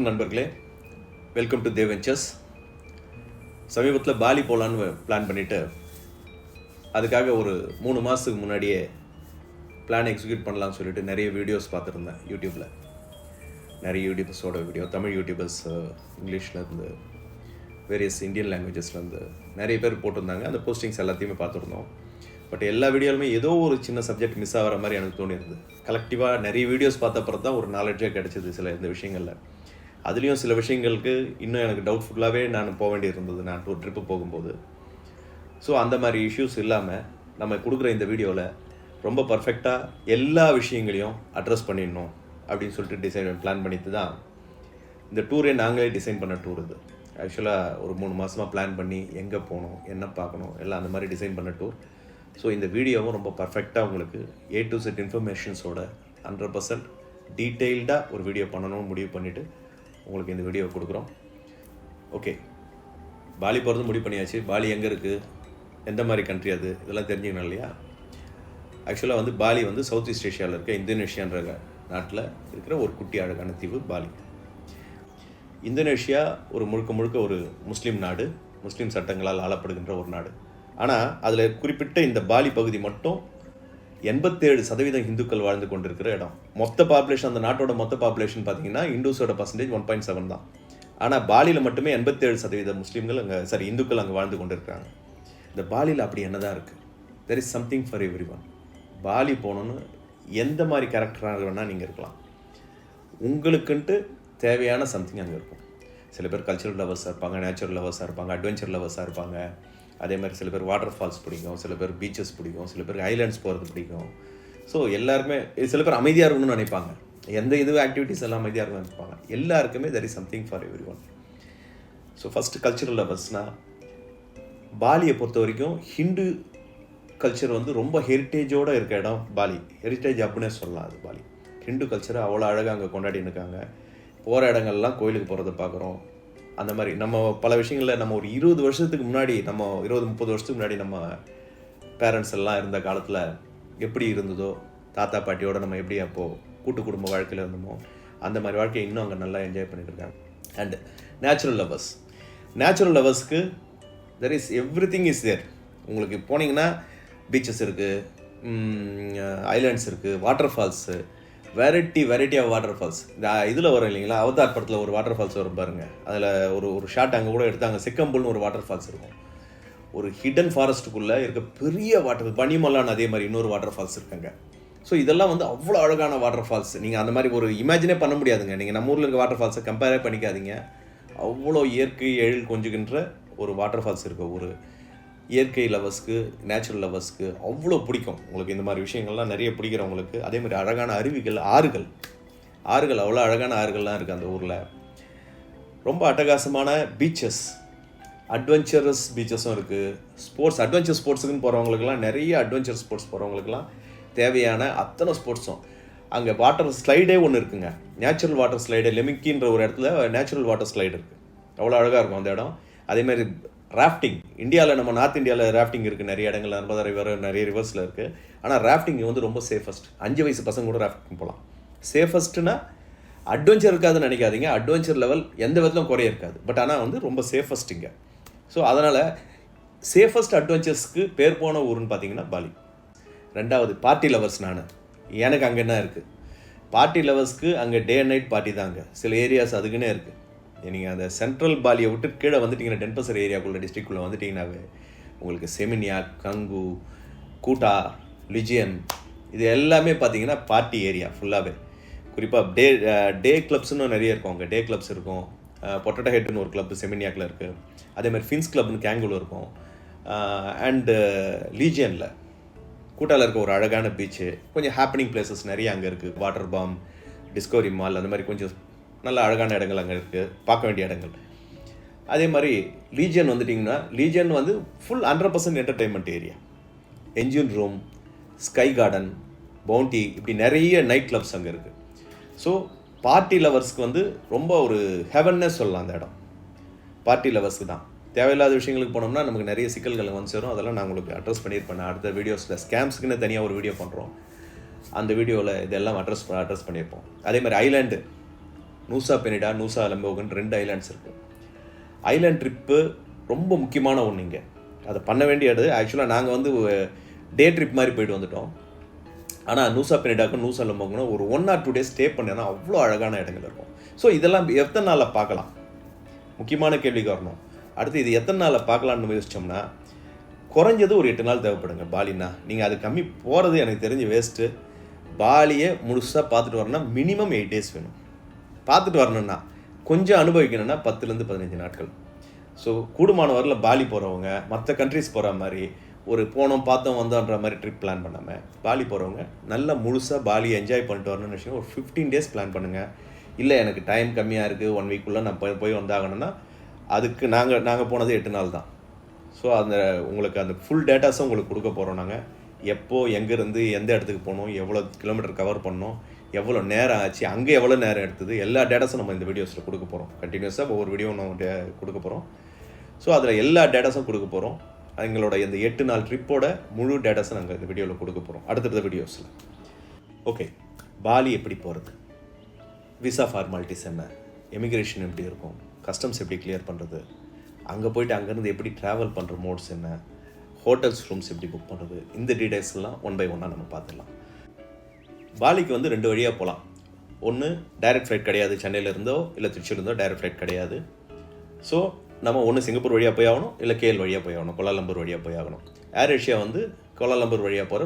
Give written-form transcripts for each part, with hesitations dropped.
நண்பர்களே, welcome to Dev ventures. சமீபத்தில் poly போகலான்னு பிளான் பண்ணிவிட்டு அதுக்காக ஒரு 3 மாதத்துக்கு முன்னாடியே பிளான் எக்ஸிக்யூட் பண்ணலான்னு சொல்லிட்டு நிறைய வீடியோஸ் பார்த்துருந்தேன் யூடியூப்பில். நிறைய யூடியூபர்ஸோட வீடியோ, தமிழ் யூடியூபர்ஸ், இங்கிலீஷ்லேருந்து, வேரியஸ் இந்தியன் லாங்குவேஜஸ்லேருந்து நிறைய பேர் போட்டிருந்தாங்க. அந்த போஸ்டிங்ஸ் எல்லாத்தையுமே பார்த்துருந்தோம். பட் எல்லா வீடியோலுமே ஏதோ ஒரு சின்ன சப்ஜெக்ட் மிஸ் ஆகிற மாதிரி எனக்கு தோணியிருந்தது. கலெக்டிவாக நிறைய வீடியோஸ் பார்த்த அப்புறம் தான் ஒரு நாலேஜே கிடச்சிது சில இந்த விஷயங்களில். அதுலேயும் சில விஷயங்களுக்கு இன்னும் எனக்கு டவுட்ஃபுல்லாகவே நான் போக வேண்டியிருந்தது நான் ஒரு ட்ரிப்பு போகும்போது. ஸோ அந்த மாதிரி இஷ்யூஸ் இல்லாமல் நம்ம கொடுக்குற இந்த வீடியோவில் ரொம்ப பர்ஃபெக்டாக எல்லா விஷயங்களையும் அட்ரஸ் பண்ணிடணும் அப்படின்னு சொல்லிட்டு பிளான் பண்ணிட்டு தான் இந்த டூரே நாங்களே டிசைன் பண்ண டூர் இது. ஆக்சுவலாக ஒரு 3 மாதமாக பிளான் பண்ணி எங்கே போகணும், என்ன பார்க்கணும், எல்லாம் அந்த மாதிரி டிசைன் பண்ண டூர். ஸோ இந்த வீடியோவும் ரொம்ப பர்ஃபெக்டாக உங்களுக்கு A to Z இன்ஃபர்மேஷன்ஸோட 100% டீட்டெயில்டாக ஒரு வீடியோ பண்ணணும்னு முடிவு பண்ணிவிட்டு உங்களுக்கு இந்த வீடியோ கொடுக்குறோம். ஓகே, பாலி போகிறது முடிவு பண்ணியாச்சு. பாலி எங்கே இருக்குது, எந்த மாதிரி கண்ட்ரி அது, இதெல்லாம் தெரிஞ்சுக்கணும் இல்லையா? ஆக்சுவலாக பாலி சவுத் ஈஸ்ட் ஏஷியாவில் இருக்க இந்தோனேஷியான்ற நாட்டில் இருக்கிற ஒரு குட்டி அழகான தீவு பாலி. இந்தோனேஷியா ஒரு முழுக்க ஒரு முஸ்லீம் நாடு, முஸ்லீம் சட்டங்களால் ஆளப்படுகின்ற ஒரு நாடு. ஆனால் அதில் குறிப்பிட்ட இந்த பாலி பகுதி மட்டும் 87% இந்துக்கள் வாழ்ந்து கொண்டிருக்கிற இடம். மொத்த பாப்புலேஷன், அந்த நாட்டோட மொத்த பாப்புலேஷன் பார்த்தீங்கன்னா இந்துஸோட பர்சன்டேஜ் 1.7 தான். ஆனால் பாலியில் மட்டுமே 87% முஸ்லீம்கள் இந்துக்கள் அங்கே வாழ்ந்து கொண்டிருக்கிறாங்க. இந்த பாலியில் அப்படி என்ன தான் இருக்குது? There is something for everyone. Bali போகணுன்னு எந்த மாதிரி கேரக்டராக வேணால் நீங்கள் இருக்கலாம். உங்களுக்குன்ட்டு தேவையான சம்திங் அங்கே இருக்கும். சில பேர் கல்ச்சரல் லவர்ஸாக இருப்பாங்க, நேச்சுரல் லவர்ஸாக இருப்பாங்க, அட்வென்ச்சர் லவர்ஸாக இருப்பாங்க. அதே மாதிரி சில பேர் வாட்டர் ஃபால்ஸ் பிடிக்கும், சில பேர் பீச்சஸ் பிடிக்கும், சில பேர் ஐலாண்ட்ஸ் போகிறது பிடிக்கும். ஸோ எல்லாருமே, சில பேர் அமைதியாக இருக்கணும்னு நினைப்பாங்க. எந்த ஆக்டிவிட்டீஸ் எல்லாம் அமைதியாக இருக்கணும்னு நினைப்பாங்க. எல்லாருக்குமே there is something for everyone. So first cultural லவர்ஸ்னால் பாலியை பொறுத்த வரைக்கும் ஹிந்து கல்ச்சர் ரொம்ப ஹெரிட்டேஜோடு இருக்க இடம் பாலி. ஹெரிட்டேஜ் அப்படின்னே சொல்லலாம். அது பாலி ஹிந்து கல்ச்சரை அவ்வளோ அழகாக அங்கே கொண்டாடின்னு இருக்காங்க. போகிற இடங்கள்லாம் கோயிலுக்கு போகிறத பார்க்குறோம். அந்த மாதிரி நம்ம பல விஷயங்களில் நம்ம ஒரு 20 வருஷத்துக்கு முன்னாடி, நம்ம 20-30 வருஷத்துக்கு முன்னாடி நம்ம பேரண்ட்ஸ் எல்லாம் இருந்த காலத்தில் எப்படி இருந்ததோ, தாத்தா பாட்டியோடு நம்ம எப்படி அப்போது கூட்டு குடும்ப வாழ்க்கையில் இருந்தோமோ அந்த மாதிரி வாழ்க்கையை இன்னும் அங்கே நல்லா என்ஜாய் பண்ணிட்டு இருக்காங்க. அண்ட் நேச்சுரல் லவர்ஸ்க்கு there is everything is there. உங்களுக்கு போனீங்கன்னா பீச்சஸ் இருக்குது, ஐலாண்ட்ஸ் இருக்குது, water falls, variety of water falls. இந்த இதில் வரும் இல்லைங்களா, அவதார் படத்தில் ஒரு வாட்டர் ஃபால்ஸ் வரும் பாருங்கள். அதில் ஒரு ஷாட் அங்கே கூட எடுத்தாங்க. சிக்கம்புல்னு ஒரு வாட்டர் ஃபால்ஸ் இருக்கும். ஒரு ஹிடன் ஃபாரஸ்ட்டுக்குள்ளே இருக்க பெரிய வாட்டர், பனிமலான்னு அதே மாதிரி இன்னொரு வாட்டர் ஃபால்ஸ் இருக்குங்க. ஸோ இதெல்லாம் அவ்வளோ அழகான வாட்டர் ஃபால்ஸ். நீங்கள் அந்த மாதிரி ஒரு இமேஜினே பண்ண முடியாதுங்க. நீங்கள் நம்ம ஊரில் இருக்க வாட்டர் ஃபால்ஸை கம்பேரே பண்ணிக்காதீங்க. அவ்வளோ இயற்கை எழில் கொஞ்சுகின்ற ஒரு வாட்டர் ஃபால்ஸ் இருக்குது. ஒரு இயற்கை லவர்ஸ்க்கு, நேச்சுரல் லவர்ஸ்க்கு அவ்வளோ பிடிக்கும். உங்களுக்கு இந்த மாதிரி விஷயங்கள்லாம் நிறைய பிடிக்கிறவங்களுக்கு. அதே மாதிரி அழகான அருவிகள், ஆறுகள் அவ்வளோ அழகான ஆறுகள்லாம் இருக்குது அந்த ஊரில். ரொம்ப அட்டகாசமான பீச்சஸ், அட்வென்ச்சரஸ் பீச்சஸும் இருக்குது. அட்வென்ச்சர் ஸ்போர்ட்ஸுக்குன்னு போகிறவங்களுக்குலாம், நிறைய அட்வென்ச்சர் ஸ்போர்ட்ஸ் போகிறவங்களுக்குலாம் தேவையான அத்தனை ஸ்போர்ட்ஸும் அங்கே. வாட்டர் ஸ்லைடே ஒன்று இருக்குங்க, நேச்சுரல் வாட்டர் ஸ்லைடு. லெமிக்கின்ற ஒரு இடத்துல நேச்சுரல் வாட்டர் ஸ்லைடு இருக்குது. அவ்வளோ அழகாக இருக்கும் அந்த இடம். அதேமாதிரி ராஃப்டிங், இந்தியாவில் நம்ம நார்த் இந்தியாவில் ராஃப்டிங் இருக்குது நிறைய இடங்கள். நர்மதா ரிவர், நிறைய ரிவர்ஸில் இருக்குது. ஆனால் ராஃப்டிங் ரொம்ப சேஃபஸ்ட். 5 வயசு பசங்க கூட ராஃப்டிங் போகலாம். சேஃபஸ்ட்னா அட்வென்ச்சர் இருக்காதுன்னு நினைக்காதீங்க. அட்வென்ச்சர் லெவல் எந்த விதத்திலும் குறைய இருக்காது. பட் ஆனால் ரொம்ப சேஃபஸ்ட் இங்கே. ஸோ அதனால் சேஃபஸ்ட் அட்வென்ச்சர்ஸ்க்கு பேர் போன ஊருன்னு பார்த்தீங்கன்னா பாலி. 2வது பார்ட்டி லவர்ஸ். எனக்கு அங்கே என்ன இருக்குது, பார்ட்டி லவர்ஸ்க்கு அங்கே டே அண்ட் நைட் பார்ட்டி தாங்க. சில ஏரியாஸ் அதுக்குன்னே இருக்குது. நீங்கள் அந்த சென்ட்ரல் பாலியை விட்டு கீழே வந்துட்டிங்கன்னா, டென்பசர் ஏரியாக்குள்ளே, டிஸ்ட்ரிக்ட்குள்ளே வந்துட்டிங்கன்னாவே உங்களுக்கு செமினியாக், கங்கு, கூட்டா, லிஜியன், இது எல்லாமே பார்த்தீங்கன்னா பார்ட்டி ஏரியா ஃபுல்லாகவே. குறிப்பாக டே கிளப்ஸ்னு நிறைய இருக்கும். அங்கே டே கிளப்ஸ் இருக்கும். பொட்டேட்டோ ஹெட்னு ஒரு கிளப் செமினியாக்கில் இருக்குது. அதேமாதிரி ஃபின்ஸ் கிளப்னு கேங்குல இருக்கும். அண்டு லீஜியனில், கூட்டாவில் இருக்க ஒரு அழகான பீச்சு, கொஞ்சம் ஹாப்பனிங் பிளேசஸ் நிறைய அங்கே இருக்குது. வாட்டர் பாம், டிஸ்கவரி மால், அந்த மாதிரி கொஞ்சம் நல்ல அழகான இடங்கள் அங்கே இருக்குது, பார்க்க வேண்டிய இடங்கள். அதே மாதிரி லீஜியன் வந்துட்டிங்கன்னா, Legian full 100% entertainment area. Engine room, sky garden, Bounty, இப்படி நிறைய நைட் கிளப்ஸ் அங்கே இருக்குது. ஸோ பார்ட்டி லவர்ஸ்க்கு ரொம்ப ஒரு ஹெவன்னே சொல்லலாம் அந்த இடம். பார்ட்டி லவர்ஸ்க்கு தான். தேவையில்லாத விஷயங்களுக்கு போனோம்னா நமக்கு நிறைய சிக்கல்கள் சேரும். அதெல்லாம் நான் உங்களுக்கு அட்ரஸ் பண்ணியிருப்பேன். அடுத்த வீடியோஸில் ஸ்கேம்ஸுக்குன்னு தனியாக ஒரு வீடியோ பண்ணுறோம். அந்த வீடியோவில் இதெல்லாம் அட்ரஸ் பண்ணியிருப்போம். அதே மாதிரி island, Nusa Penida, Nusa Lembongan 2 islands இருக்குது. ஐலாண்ட் ட்ரிப்பு ரொம்ப முக்கியமான ஒன்று இங்கே. அதை பண்ண வேண்டியது ஆக்சுவலாக நாங்கள் வந்து டே ட்ரிப் மாதிரி போயிட்டு வந்துட்டோம். ஆனால் நூசா பெனிடாக்கும் நூசா லம்போகனும் ஒரு 1 or 2 days ஸ்டே பண்ணேன்னா அவ்வளோ அழகான இடங்கள் இருக்கும். ஸோ இதெல்லாம் எத்தனை நாளில் பார்க்கலாம், முக்கியமான கேள்விக்கு வரணும். அடுத்து இது எத்தனை நாளில் பார்க்கலான்னு யோசிச்சோம்னா குறைஞ்சது ஒரு 8 நாள் தேவைப்படுங்க. பாலினா நீங்கள் அது கம்மி போகிறது எனக்கு தெரிஞ்சு வேஸ்ட்டு. பாலியை முழுசாக பார்த்துட்டு வரணும்னா மினிமம் 8 days வேணும். பார்த்துட்டு வரணுன்னா கொஞ்சம் அனுபவிக்கணும்னா 10லேருந்து 15 நாட்கள். ஸோ கூடுமான வரல பாலி போகிறவங்க மற்ற கண்ட்ரிஸ் போகிற மாதிரி ஒரு போனோம் பார்த்தோம் வந்தோன்ற மாதிரி ட்ரிப் பிளான் பண்ணாமல் பாலி போகிறவங்க நல்லா முழுசாக பாலியை என்ஜாய் பண்ணிட்டு வரணும்னு விஷயம் ஒரு 15 days பிளான் பண்ணுங்கள். இல்லை எனக்கு டைம் கம்மியாக இருக்குது, 1 week நான் போய் வந்தாகணும்னா அதுக்கு நாங்கள் போனது 8 நாள் தான். ஸோ அந்த உங்களுக்கு அந்த ஃபுல் டேட்டாஸும் உங்களுக்கு கொடுக்க போகிறோம். நாங்கள் எப்போ எங்கேருந்து எந்த இடத்துக்கு போனோம், எவ்வளோ கிலோமீட்டர் கவர் பண்ணோம், எவ்வளோ நேரம் ஆச்சு, அங்கே எவ்வளோ நேரம் எடுத்தது, எல்லா டேட்டாஸும் நம்ம இந்த வீடியோஸில் கொடுக்க போகிறோம். கண்டினியூஸாக ஒவ்வொரு வீடியோ நம்ம கொடுக்க போகிறோம். ஸோ அதில் எல்லா டேட்டாஸும் கொடுக்க போகிறோம். எங்களோட இந்த 8 நாள் ட்ரிப்போட முழு டேட்டாஸை நாங்கள் இந்த வீடியோவில் கொடுக்க போகிறோம் அடுத்தடுத்த வீடியோஸில். ஓகே, பாலி எப்படி போகிறது, விசா ஃபார்மாலிட்டிஸ் என்ன, எமிக்ரேஷன் எப்படி இருக்கும், கஸ்டம்ஸ் எப்படி கிளியர் பண்ணுறது, அங்கே போய்ட்டு அங்கேருந்து எப்படி ட்ராவல் பண்ணுற மோட்ஸ் என்ன, ஹோட்டல்ஸ் ரூம்ஸ் எப்படி புக் பண்ணுறது, இந்த டீடைல்ஸ்லாம் 1 by 1 நம்ம பார்த்துடலாம். பாலிக்கு வந்து 2 வழியாக போகலாம். ஒன்று டைரக்ட் ஃப்ளைட் கிடையாது, சென்னையிலேருந்தோ இல்லை திருச்சியிலேருந்தோ டைரக்ட் ஃப்ளைட் கிடையாது. ஸோ நம்ம ஒன்று சிங்கப்பூர் வழியாக போய் ஆகணும், இல்லை கேஎல் வழியாக போய் ஆகணும், கோலாலம்பூர் வழியாக போய் ஆகணும். ஏர் ஏஷியா வந்து கோலாலம்பூர் வழியாக போகிற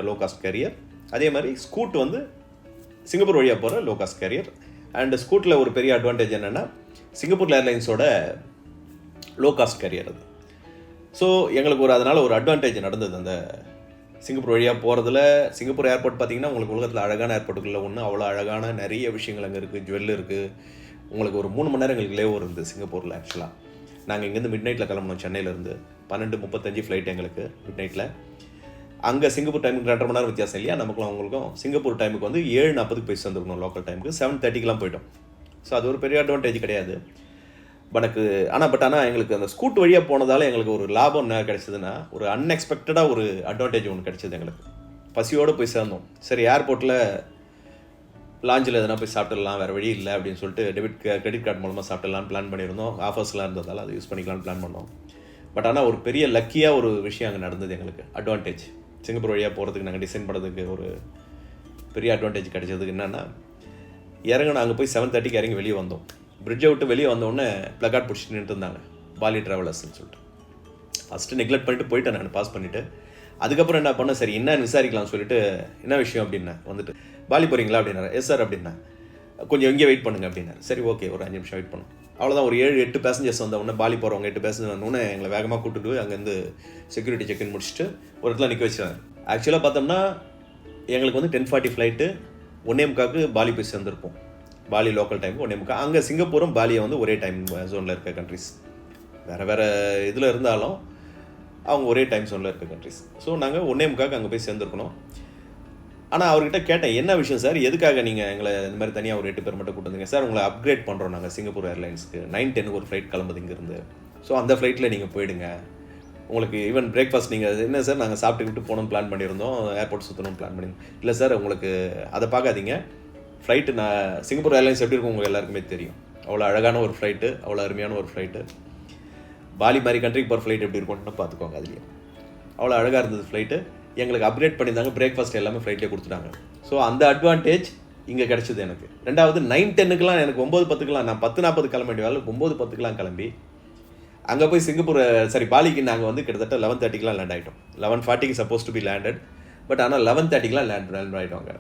லோ காஸ்ட் கேரியர். அதே மாதிரி ஸ்கூட் வந்து சிங்கப்பூர் வழியாக போகிற லோ காஸ்ட் கேரியர். அண்ட் ஸ்கூட்டில் ஒரு பெரிய அட்வான்டேஜ் என்னென்னா சிங்கப்பூர் ஏர்லைன்ஸோட லோ காஸ்ட் கேரியர் அது. ஸோ எங்களுக்கு அதனால் ஒரு அட்வான்டேஜ் நடந்தது அந்த சிங்கப்பூர் வழியாக போகிறதுல. சிங்கப்பூர் ஏர்போர்ட் பார்த்திங்கன்னா உங்களுக்கு உலகத்தில் அழகான ஏர்போர்ட்டுக்குள்ளே ஒன்று, அவ்வளோ அழகான நிறைய விஷயங்கள் அங்கே இருக்குது. ஜுவல் இருக்குது. உங்களுக்கு ஒரு 3 மணி நேரம் எங்களுக்கு லேவ் இருந்தது சிங்கப்பூரில். ஆக்சுவலாக நாங்கள் இங்கேருந்து மிட் நைட்டில் கிளம்பணும். சென்னையிலேருந்து 12:35 ஃப்ளைட் எங்களுக்கு மிட் நைட்டில். அங்கே சிங்கப்பூர் டைமுக்கு 2.5 மணி நேரம் வித்தியாசம் இல்லையா நமக்கும் அவங்களுக்கும். சிங்கப்பூர் டைமுக்கு வந்து 7:40 போய் சேர்ந்துருக்கணும், லோக்கல் டைமுக்கு 7:30 போயிட்டோம். ஸோ அது ஒரு பெரிய அட்வான்டேஜ் கிடையாது ஆனால் எங்களுக்கு அந்த ஸ்கூட் வழியாக போனதால் எங்களுக்கு ஒரு லாபம் என்ன கிடைச்சதுன்னா, ஒரு அன்எக்ஸ்பெக்டடாக ஒரு அட்வான்டேஜ் ஒன்று கிடைச்சது எங்களுக்கு. பசியோடு போய் சேர்ந்தோம். சரி ஏர்போர்ட்டில் லாஞ்சில் எதனா போய் சாப்பிட்டுடலாம், வேறு வழி இல்லை அப்படின்னு சொல்லிட்டு கிரெடிட் கார்டு மூலமாக சாப்பிட்டுடலான்னு பிளான் பண்ணியிருந்தோம். ஆஃபர்ஸ்லாம் இருந்ததால் அதை யூஸ் பண்ணிக்கலான்னு பிளான் பண்ணோம். ஆனால் ஒரு பெரிய லக்கியாக ஒரு விஷயம் அங்கே நடந்தது எங்களுக்கு. அட்வான்டேஜ் சிங்கப்பூர் வழியாக போகிறதுக்கு நாங்கள் டிசைன் பண்ணுறதுக்கு ஒரு பெரிய அட்வான்டேஜ் கிடைச்சதுக்கு என்னென்னா, அங்கே போய் 7:30 இறங்கி வெளியே வந்தோம். பிரிட்ஜை விட்டு வெளியே வந்தோடனே ப்ளக்கார்ட் பிடிச்சிட்டு நின்று இருந்தாங்க, பாலி ட்ராவலர்ஸ்ன்னு சொல்லிட்டு. ஃபஸ்ட்டு நெக்லெக்ட் பண்ணிட்டு போயிட்டேன் நான், பாஸ் பண்ணிவிட்டு. அதுக்கப்புறம் என்ன பண்ணேன், சரி என்னன்னு விசாரிக்கலாம்னு சொல்லிட்டு, என்ன விஷயம் அப்படின்னா வந்துட்டு, பாலி போகிறீங்களா அப்படின்னாரு. எஸ் சார் அப்படின்னா. கொஞ்சம் இங்கே வெயிட் பண்ணுங்க அப்படின்னாரு. சரி ஓகே, ஒரு 5 நிமிஷம் வெயிட் பண்ணோம். அவ்வளோதான். ஒரு 7-8 பேசஞ்சர்ஸ் வந்தவுடனே, பாலி போகிறவங்க 8 பேசஞ்சர் வந்தோடனே எங்களை வேகமாக கூப்பிட்டு போய் அங்கேருந்து செக்யூரிட்டி செக்இன் முடிச்சுட்டு ஒரு இடத்துல நிற்க வச்சாங்க. ஆக்சுவலாக பார்த்தோம்னா எங்களுக்கு வந்து 10:40 ஃப்ளைட்டு 1:45 பாலி போய் சேர்ந்துருப்போம். பாலி லோக்கல் டைமுக்கு 1:45. அங்கே சிங்கப்பூரும் பாலியை வந்து ஒரே டைம் ஜோனில் இருக்க கண்ட்ரிஸ். வேறு இதில் இருந்தாலும் அவங்க ஒரே டைம் ஜோனில் இருக்க கண்ட்ரிஸ். ஸோ நாங்கள் 1:45 அங்கே போய் சேர்ந்துருக்கணும். ஆனால் அவர்கிட்ட கேட்டேன், என்ன விஷயம் சார், எதுக்காக நீங்கள் எங்களை இந்த மாதிரி தனியாக ஒரு 8 பேர் மட்டும் கூட்டு வந்தீங்க சார்? உங்களை அப்கிரேட் பண்ணுறோம் நாங்கள் சிங்கப்பூர் ஏர்லைன்ஸ்க்கு. 9:10 ஒரு ஃப்ளைட் கிளம்புது இங்கேருந்து. ஸோ அந்த ஃப்ளைட்டில் நீங்கள் போயிடுங்க. உங்களுக்கு ஈவன் பிரேக்ஃபாஸ்ட் நீங்கள் என்ன சார், நாங்கள் சாப்பிட்டுக்கிட்டு போகணும்னு பிளான் பண்ணியிருந்தோம், ஏர்போர்ட் சுற்றணும்னு பிளான் பண்ணியிருந்தோம். இல்லை சார், உங்களுக்கு அதை பார்க்காதீங்க. ஃப்ளைட்டு சிங்கப்பூர் ஏர்லைன்ஸ் எப்படி இருக்கும் உங்களுக்கு எல்லாருக்குமே தெரியும். அவ்வளோ அழகான ஒரு ஃப்ளைட்டு, அவ்வளோ அருமையான ஒரு ஃப்ளைட்டு. பாலி மாதிரி கண்ட்ரிக்கு போகிற ஃப்ளைட் எப்படி இருக்கும்னு பார்த்துக்கோங்க. அதுலேயே அவ்வளோ அழகாக இருந்தது ஃப்ளைட்டு. எங்களுக்கு அப்கிரேட் பண்ணியிருந்தாங்க. பிரேக்ஃபாஸ்ட் எல்லாமே ஃப்ளைட்லேயே கொடுத்துட்டாங்க. ஸோ அந்த அட்வான்டேஜ் இங்கே கிடச்சிது எனக்கு. ரெண்டாவது 9:10 எனக்கு 9:10 நான் 10:40 கிளம்ப வேண்டிய வேலை 9:10 கிளம்பி அங்கே போய் சிங்கப்பூர் பாலிக்கு நாங்கள் வந்து கிட்டத்தட்ட 11:30 லேண்ட் ஆகிட்டோம். 11:40 suppose to be landed. But ஆனால் 11:30 லேண்ட் ஆகிட்டோம் அங்கே.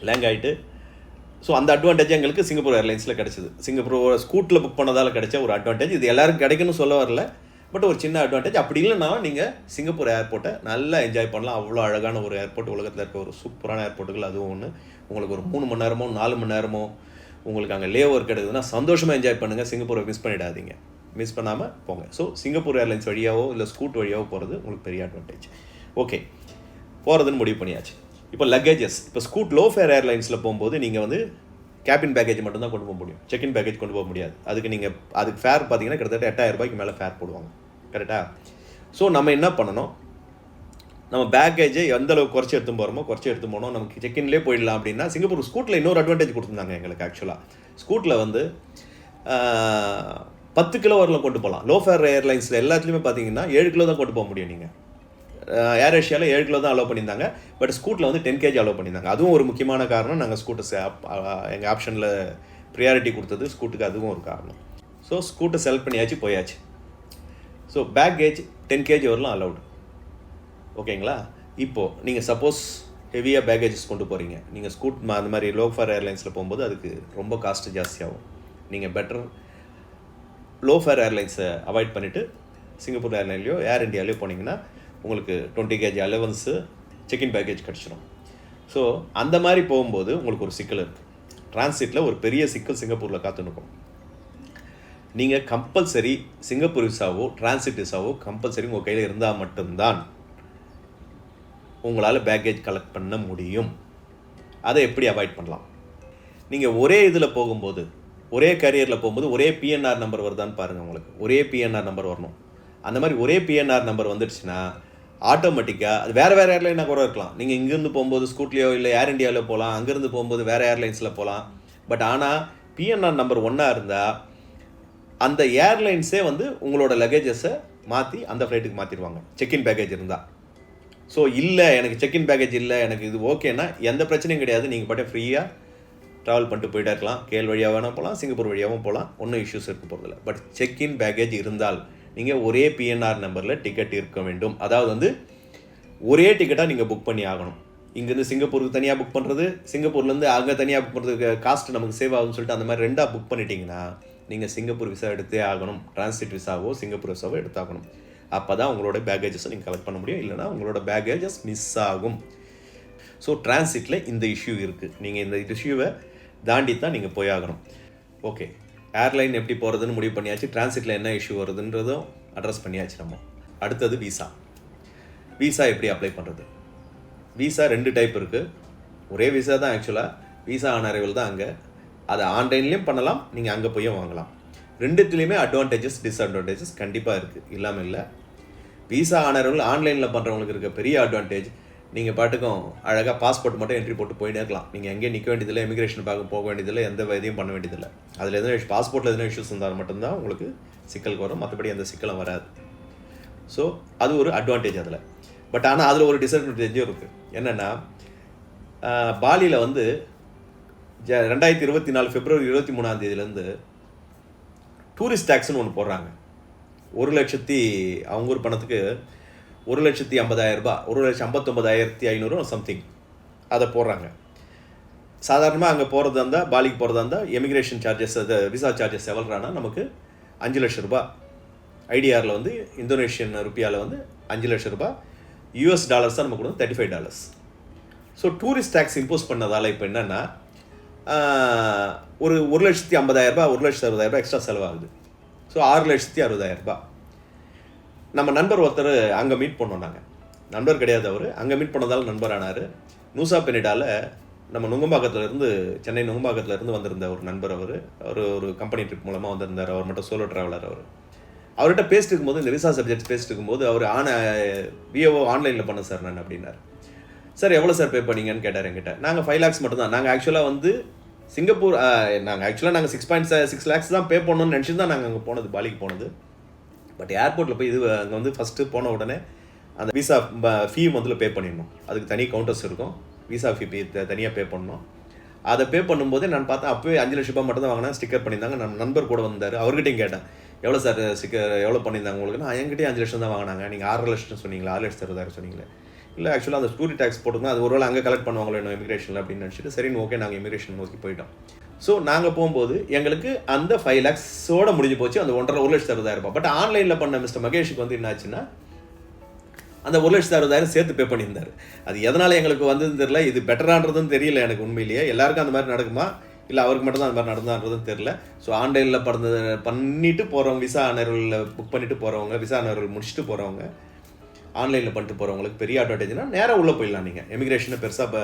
லேண்ட் ஆகிட்டு ஸோ அந்த அட்வான்டேஜ் எங்களுக்கு சிங்கப்பூர் ஏர்லைன்ஸில் கிடச்சிது. சிங்கப்பூர் ஸ்கூட்டில் புக் பண்ணதால் கிடைச்ச ஒரு அட்வான்டேஜ். இது எல்லாருக்கும் கிடைக்குன்னு சொல்ல வரல, பட் ஒரு சின்ன அட்வான்டேஜ். அப்படி இல்லைன்னா நீங்கள் சிங்கப்பூர் ஏர்போர்ட்டை நல்லா என்ஜாய் பண்ணலாம். அவ்வளோ அழகான ஒரு ஏர்போர்ட், உலகத்தில் இருக்க ஒரு சூப்பரான ஏர்போர்ட்டுகள் அதுவும் ஒன்று. உங்களுக்கு ஒரு 3 மணி நேரமோ 4 மணி நேரமோ உங்களுக்கு அங்கே லே ஓவர் கிடைக்குதுன்னா சந்தோஷமாக என்ஜாய் பண்ணுங்கள். சிங்கப்பூரை மிஸ் பண்ணிடாதீங்க, மிஸ் பண்ணாமல் போங்க. ஸோ சிங்கப்பூர் ஏர்லைன்ஸ் வழியாவோ இல்லை ஸ்கூட் வழியாவோ போகிறது உங்களுக்கு பெரிய அட்வான்டேஜ். ஓகே, போகிறதுன்னு முடிவு பண்ணியாச்சு. இப்போ லக்கேஜஸ், இப்போ ஸ்கூட் லோ ஃபேர் ஏர்லைன்ஸில் போகும்போது நீங்கள் வந்து கேபின் பேக்கேஜ் மட்டும்தான் கொண்டு போக முடியும், செக்இன் பேக்கேஜ் கொண்டு போக முடியாது. அதுக்கு ஃபேர் பார்த்தீங்கன்னா கிட்டத்தட்ட 8,000 ரூபாய்க்கு மேலே ஃபேர் போடுவாங்க. கரெக்டாக? ஸோ நம்ம என்ன பண்ணணும், நம்ம பேக்கேஜை எந்த அளவுக்கு குறைச்சி எடுத்து போகிறோமோ குறைச்சி எடுத்து போனோம். நமக்கு செக்இன்லேயே போயிடலாம் அப்படின்னா சிங்கப்பூர் ஸ்கூட்டில் இன்னொரு அட்வான்டேஜ் கொடுத்துருந்தாங்க எங்களுக்கு. ஆக்சுவலாக ஸ்கூட்டில் வந்து 10 கிலோ வரலாம் கொண்டு போகலாம். லோ ஃபேர் ஏர்லைன்ஸில் எல்லாத்துலேயுமே பார்த்தீங்கன்னா 7 கிலோ தான் கொண்டு போக முடியும். நீங்கள் ஏர் ஏஷியாவில் 7 கிலோ தான் அலோவ் பண்ணியிருந்தாங்க. பட் ஸ்கூட்டில் வந்து 10 kg அலோவ் பண்ணியிருந்தாங்க. அதுவும் ஒரு முக்கியமான காரணம். நாங்கள் ஸ்கூட்டை எங்கள் ஆப்ஷனில் ப்ரியாரிட்டி கொடுத்தது ஸ்கூட்டுக்கு, அதுவும் ஒரு காரணம். ஸோ ஸ்கூட்டை செலக்ட் பண்ணியாச்சு, போயாச்சு. ஸோ பேக்கேஜ் 10 kg வரலாம் அலௌடு. ஓகேங்களா? இப்போது நீங்கள் சப்போஸ் ஹெவியாக பேக்கேஜஸ் கொண்டு போகிறீங்க, நீங்கள் அந்த மாதிரி லோ ஃபேர் ஏர்லைன்ஸில் போகும்போது அதுக்கு ரொம்ப காஸ்ட்டு ஜாஸ்தியாகும். நீங்கள் பெட்டர் லோ ஃபேர் ஏர்லைன்ஸை அவாய்ட் பண்ணிவிட்டு சிங்கப்பூர் ஏர்லைன்லையோ ஏர் இண்டியாலையோ போனீங்கன்னா உங்களுக்கு 20 kg அலவன்ஸு செக்இன் பேக்கேஜ் கிடச்சிடும். ஸோ அந்த மாதிரி போகும்போது உங்களுக்கு ஒரு சிக்கல் இருக்குது. டிரான்சிட்டில் ஒரு பெரிய சிக்கல் சிங்கப்பூரில் காத்துனுக்கும். நீங்கள் கம்பல்சரி சிங்கப்பூர் விசாவோ டிரான்சிட் விசாவோ கம்பல்சரி உங்கள் கையில் இருந்தால் மட்டும்தான் உங்களால் பேக்கேஜ் கலெக்ட் பண்ண முடியும். அதை எப்படி அவாய்ட் பண்ணலாம்? நீங்கள் ஒரே இதில் போகும்போது, ஒரே கேரியரில் போகும்போது ஒரே பிஎன்ஆர் நம்பர் வருதான்னு பாருங்கள். உங்களுக்கு ஒரே பிஎன்ஆர் நம்பர் வரணும். அந்த மாதிரி ஒரே பிஎன்ஆர் நம்பர் வந்துடுச்சுன்னா ஆட்டோமேட்டிக்காக அது வேறு ஏர்லைனாக கூட இருக்கலாம். நீங்கள் இங்கேருந்து போகும்போது ஸ்கூட்லேயோ இல்லை ஏர் இண்டியாவில் போகலாம், அங்கேருந்து போகும்போது வேறு ஏர்லைன்ஸில் போகலாம். பட் ஆனால் பிஎன்ஆர் நம்பர் ஒன்றா இருந்தால் அந்த ஏர்லைன்ஸே வந்து உங்களோட லக்கேஜஸை மாற்றி அந்த ஃப்ளைட்டுக்கு மாற்றிடுவாங்க, செக்இன் பேக்கேஜ் இருந்தால். ஸோ இல்லை எனக்கு செக்இன் பேக்கேஜ் இல்லை, எனக்கு இது ஓகேன்னா எந்த பிரச்சனையும் கிடையாது. நீங்கள் பாட்டே ஃப்ரீயாக ட்ராவல் பண்ணிட்டு போயிட்டே இருக்கலாம். கேல் வழியாக வேணால் போகலாம், சிங்கப்பூர் வழியாகவும் போகலாம், ஒன்றும் இஷ்யூஸ் இருக்க போகிறதில்ல. பட் செக்இன் பேக்கேஜ் இருந்தால் நீங்கள் ஒரே பிஎன்ஆர் நம்பரில் டிக்கெட் இருக்க வேண்டும். அதாவது வந்து ஒரே டிக்கெட்டாக நீங்கள் புக் பண்ணி ஆகணும். இங்கேருந்து சிங்கப்பூருக்கு தனியாக புக் பண்ணுறது, சிங்கப்பூர்லேருந்து அங்கே தனியாக புக் பண்ணுறதுக்கு காஸ்ட் நமக்கு சேவ் ஆகும்னு சொல்லிட்டு அந்த மாதிரி 2ஆக புக் பண்ணிட்டீங்கன்னா நீங்கள் சிங்கப்பூர் விசா எடுத்தே ஆகணும். டிரான்சிட் விசாவோ சிங்கப்பூர் விசாவோ எடுத்தாகணும். அப்போ தான் உங்களோட பேக்கேஜஸை நீங்கள் கலெக்ட் பண்ண முடியும். இல்லைனா உங்களோட பேக்கேஜஸ் மிஸ் ஆகும். ஸோ டிரான்சிட்டில் இந்த இஷ்யூ இருக்குது. நீங்கள் இந்த இஷ்யூவை தாண்டி தான் நீங்கள் போயாகணும். ஓகே, ஏர்லைன் எப்படி போகிறதுன்னு முடிவு பண்ணியாச்சு. டிரான்சிட்டில் என்ன இஷ்யூ வருதுன்றதும் அட்ரஸ் பண்ணியாச்சு. நம்ம அடுத்தது விசா. விசா எப்படி அப்ளை பண்ணுறது? விசா 2 டைப் இருக்குது. ஒரே விசா தான் ஆக்சுவலாக. விசா ஆன் அரைவல் தான் அங்கே. அதை ஆன்லைன்லேயும் பண்ணலாம், நீங்கள் அங்கே போயும் வாங்கலாம். 2த்துலேயுமே அட்வான்டேஜஸ் டிஸ்அட்வான்டேஜஸ் கண்டிப்பாக இருக்குது, இல்லாமல் இல்லை. விசா ஆன் அரைவல் ஆன்லைனில் பண்ணுறவங்களுக்கு இருக்க பெரிய அட்வான்டேஜ், நீங்கள் பாட்டுக்கும் அழகாக பாஸ்போர்ட் மட்டும் என்ட்ரி போட்டு போயிட்டே இருக்கலாம். நீங்கள் எங்கேயும் நிற்க வேண்டியதில்லை, இமிகிரேஷன் பார்க்க போக வேண்டியதில்லை, எந்த இதையும் பண்ண வேண்டியதில்லை. அதில் எதுவும் பாஸ்போர்ட்டில் எதுவும் இஷ்யூஸ் இருந்தால் மட்டும்தான் உங்களுக்கு சிக்கலுக்கு வரும், மற்றபடி எந்த சிக்கலும் வராது. ஸோ அது ஒரு அட்வான்டேஜ் அதில். பட் ஆனால் அதில் ஒரு டிஸ்அட்வான்டேஜும் இருக்குது. என்னென்னா பாலியில் வந்து 2024 பிப்ரவரி 23 டூரிஸ்ட் டேக்ஸ்னு ஒன்று போடுறாங்க. 1,00,000 அவங்க ஒரு பணத்துக்கு 1,50,000 ரூபாய், 1,59,500 சம்திங் அதை போடுறாங்க. சாதாரணமாக அங்கே போகிறதா இருந்தால், பாலிக்கு போகிறதா இருந்தால் எமிக்ரேஷன் சார்ஜஸ், அது விசா சார்ஜஸ் எவ்வளோனா நமக்கு 5 லட்சம் ரூபாய். ஐடிஆரில் வந்து இந்தோனேஷியன் ருப்பியாவில் வந்து 5 லட்சம் ரூபாய். யூஎஸ் டாலர்ஸ் தான் நமக்கு வந்து $35. ஸோ டூரிஸ்ட் டேக்ஸ் இம்போஸ் பண்ணதால் இப்போ என்னென்னா ஒரு 1,50,000 ரூபாய், 1,60,000 ரூபாய் எக்ஸ்ட்ரா செலவாகுது. ஸோ 6,60,000 ரூபாய். நம்ம நண்பர் ஒருத்தர் அங்கே மீட் பண்ணோம். நாங்கள் நண்பர் கிடையாது, அவர் அங்கே மீட் பண்ணதால் நண்பர் ஆனார். நூசா பெனிடாவில் நம்ம நுங்கம்பாக்கத்துலேருந்து, சென்னை நுங்கம்பாக்கத்துலேருந்து வந்திருந்த ஒரு நண்பர். அவர் ஒரு கம்பெனி ட்ரிப் மூலமாக வந்திருந்தார். அவர் மட்டும் சோலோ ட்ராவலர். அவர்கிட்ட பேசிட்டு இருக்கும்போது, இந்த விசா சப்ஜெக்ட்ஸ் பேசிட்டு இருக்கும்போது, அவர் விஓஓ ஆன்லைனில் பண்ண சார் நான் அப்படின்னார். சார் எவ்வளோ சார் பே பண்ணீங்கன்னு கேட்டார் என்கிட்ட. நாங்கள் 5 lakhs மட்டும்தான். நாங்கள் ஆக்சுவலாக வந்து சிங்கப்பூர் நாங்கள் 6.6 lakhs தான் பே பண்ணணும்னு நினச்சி தான் நாங்கள் அங்கே போனது, பாலிக்கு போனது. பட் ஏர்போர்ட்டில் போய் அங்கே வந்து ஃபஸ்ட்டு போன உடனே அந்த விசா ஃபீ முதல்ல பே பண்ணிடணும். அதுக்கு தனி கவுண்டர்ஸ் இருக்கும். விசா ஃபீ தனியாக பே பண்ணணும். அதை பே பண்ணும்போதே நான் பார்த்தேன், அப்போவே 5 லட்ச ரூபாய் மட்டும் தான் வாங்கினா. ஸ்டிக்கர் பண்ணியிருந்தாங்க. நம்ம நண்பர் கூட வந்தார். அவர்கிட்டையும் கேட்டேன், எவ்வளோ சார் ஸ்டிக்கர் எவ்வளோ பண்ணியிருந்தாங்க உங்களுக்கு? நான் என்கிட்டயே 5 லட்சம் தான் வாங்கினாங்க. நீங்கள் 6 லட்சம் சொன்னீங்களா? 6,60,000 சொன்னீங்களே. இல்லை ஆக்சுவலாக அந்த டூரிஸ்ட் டேக்ஸ் போட்டுருந்தோம், அது ஒருவேளை அங்கே கலெக்ட் பண்ணுவாங்களோ இன்னும் இமிகிரேஷனில் அப்படின்னு நினச்சிட்டு சரின்னு ஓகே நாங்கள் இமிகிரேஷன் நோக்கி போயிட்டோம். ஸோ நாங்கள் போகும்போது எங்களுக்கு அந்த 5 lakhs முடிஞ்சு போச்சு, அந்த 1,60,000 ரூபாய். பட் ஆன்லைனில் பண்ண மிஸ்டர் மகேஷுக்கு வந்து என்ன ஆச்சுன்னா அந்த 1,60,000 சேர்த்து பே பண்ணியிருந்தார். அது எதனால் எங்களுக்கு வந்ததுன்னு தெரியல. இது பெட்டரான்றதுன்னு தெரியல எனக்கு உண்மையிலேயே. எல்லாருக்கும் அந்த மாதிரி நடக்குமா இல்லை அவருக்கு மட்டும் தான் அந்த மாதிரி நடந்தான்றதுன்னு தெரியல. ஸோ ஆன்லைனில் பண்ணிட்டு போகிறவங்க, விசா அனர்வலில் புக் பண்ணிட்டு போகிறவங்க, விசா அனர்வல் முடிச்சுட்டு போகிறவங்க, ஆன்லைனில் பண்ணிட்டு போகிறவங்களுக்கு பெரிய அட்வான்டேஜ்னா நேராக உள்ளே போயிடலாம். நீங்கள் இமிகிரேஷனை பெருசாக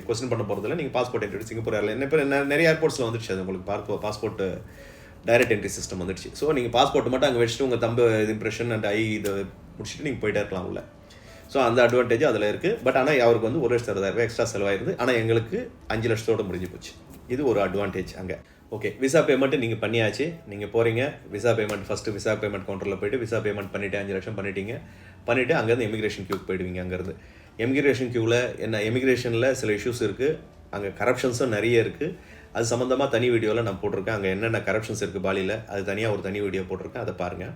கொஸ்டின் பண்ண போகிறதில்ல. நீங்கள் பாஸ்போர்ட் என்ட்ரி சிங்கப்பூர் ஏர்லைன் இப்போ நிறைய ஏர்போர்ட்ஸில் வந்துடுச்சு. அது உங்களுக்கு பாஸ்போர்ட் டைரக்ட் என்ட்ரி சிஸ்டம் வந்துடுச்சு. ஸோ நீங்கள் பாஸ்போர்ட் மட்டும் அங்கே வச்சுட்டு உங்கள் தம்பு இம்ப்ரெஷன் அண்ட் இதை முடிச்சுட்டு நீங்கள் போயிட்டே இருக்கலாம் உள்ள. ஸோ அந்த அட்வான்டேஜ் அதில் இருக்குது. பட் ஆனால் அவருக்கு வந்து 1,60,000 ரூபாய் எக்ஸ்ட்ரா செலவாயிருது. ஆனால் எங்களுக்கு 5 லட்சத்தோடு முடிஞ்சு போச்சு. இது ஒரு அட்வான்டேஜ் அங்கே. ஓகே, விசா பேமெண்ட்டு நீங்கள் பண்ணியாச்சு. நீங்கள் போகிறீங்க, visa payment first visa payment கவுண்டரில் போய்ட்டு விசா பேமெண்ட் பண்ணிவிட்டு 5 லட்சம் பண்ணிவிட்டு அங்கேருந்து எமிக்ரேஷன் க்யூக்கு போயிடுவீங்க. அங்கேருந்து எமிக்ரேஷன் க்யூவில் என்ன, எமிக்ரேஷனில் சில இஷ்யூஸ் இருக்குது, அங்கே கரப்ஷன்ஸும் நிறைய இருக்குது. அது சம்மந்தமாக தனி வீடியோவில் நான் போட்டிருக்கேன். அங்கே என்னென்ன கரப்ஷன்ஸ் இருக்குது பாலியில், அது தனியாக ஒரு தனி வீடியோ போட்டிருக்கேன், அதை பாருங்கள்.